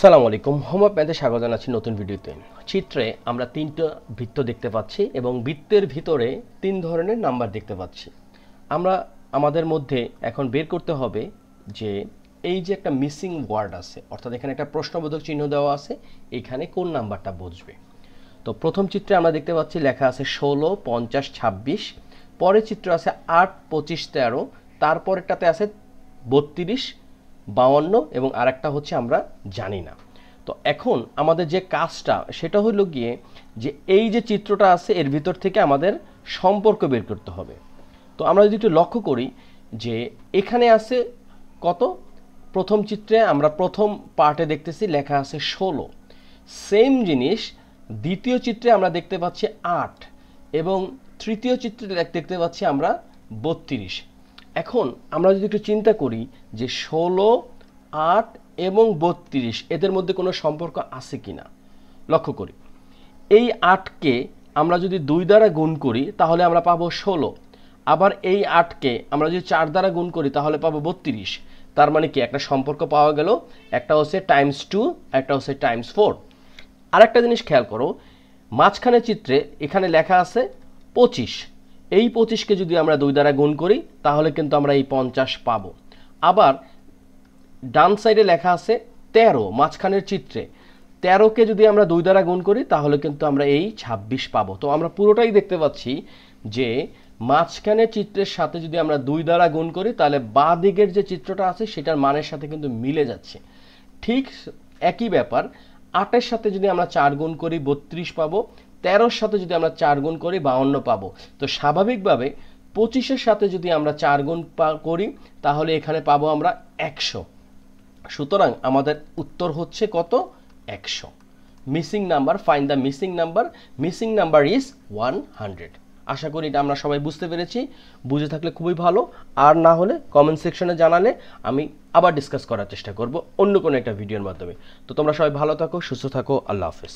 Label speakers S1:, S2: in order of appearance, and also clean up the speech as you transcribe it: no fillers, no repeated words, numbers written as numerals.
S1: আসসালামু আলাইকুম, হোমওয়ার্ক ম্যাথে স্বাগত জানাচ্ছি নতুন ভিডিওতে। চিত্রে আমরা তিনটা বৃত্ত দেখতে পাচ্ছি এবং বৃত্তের ভিতরে তিন ধরনের নাম্বার দেখতে পাচ্ছি। আমরা আমাদের মধ্যে এখন বের করতে হবে যে এই যে একটা মিসিং ওয়ার্ড আছে, অর্থাৎ এখানে একটা প্রশ্নবোধক চিহ্ন দেওয়া আছে, এখানে কোন নাম্বারটা বসবে। তো প্রথম চিত্রে আমরা দেখতে পাচ্ছি লেখা আছে 16, 50, 26। পরের চিত্র আছে 8, 25, 13। তারপরেরটাতে আছে 32, 52 এবং আরেকটা হচ্ছে আমরা জানি না। তো এখন আমাদের যে কাজটা সেটা হলো গিয়ে যে এই যে চিত্রটা আছে এর ভিতর থেকে আমাদের সম্পর্ক বের করতে হবে। তো আমরা যদি একটু লক্ষ্য করি যে এখানে আছে কত, প্রথম চিত্রে আমরা প্রথম পার্টে দেখতেছি লেখা আছে 16। সেম জিনিস দ্বিতীয় চিত্রে আমরা দেখতে পাচ্ছি 8 এবং তৃতীয় চিত্রে দেখতে পাচ্ছি আমরা 32। এখন আমরা যদি একটু চিন্তা করি যে 16, 8 এবং 32 এদের মধ্যে কোনো সম্পর্ক আছে কিনা লক্ষ্য করি। এই 8কে আমরা যদি 2 দ্বারা গুণ করি তাহলে আমরা পাবো 16। আবার এই 8কে আমরা যদি 4 দ্বারা গুণ করি তাহলে পাবো 32। তার মানে কি একটা সম্পর্ক পাওয়া গেল, একটা হচ্ছে ×2, একটা হচ্ছে ×4। আরেকটা জিনিস খেয়াল করো, মাঝখানে চিত্রে এখানে লেখা আছে 25। এই 25কে যদি আমরা 2 দ্বারা গুণ করি তাহলে কিন্তু আমরা এই 50 পাবো। আবার ডান সাইডে লেখা আছে 13, মাঝখানের চিত্রে 13কে যদি আমরা 2 দ্বারা গুণ করি তাহলে কিন্তু আমরা এই 26 পাবো। তো আমরা পুরোটাই দেখতে পাচ্ছি যে মাঝখানের চিত্রের সাথে যদি আমরা 2 দ্বারা গুণ করি তাহলে বাঁ দিকের যে চিত্রটা আছে সেটার মানের সাথে কিন্তু মিলে যাচ্ছে। ঠিক একই ব্যাপার 8-এর সাথে যদি আমরা 4 গুণ করি 32 পাবো, 13-র সাথে যদি আমরা 4 গুণ করি 52 পাবো। তো স্বাভাবিকভাবে 25-এর সাথে যদি আমরা 4 গুণ করি তাহলে এখানে পাবো আমরা 100। সুতরাং আমাদের উত্তর হচ্ছে কত, 100। Missing number, find the missing number. Missing number is 100। আশা করি এটা আমরা সবাই বুঝতে পেরেছি। বুঝে থাকলে খুবই ভালো, আর না হলে কমেন্ট সেকশনে জানালে আমি আবার ডিসকাস করার চেষ্টা করব অন্য কোনো একটা ভিডিওর মাধ্যমে। তো তোমরা সবাই ভালো থাকো, সুস্থ থাকো, আল্লাহ হাফেজ।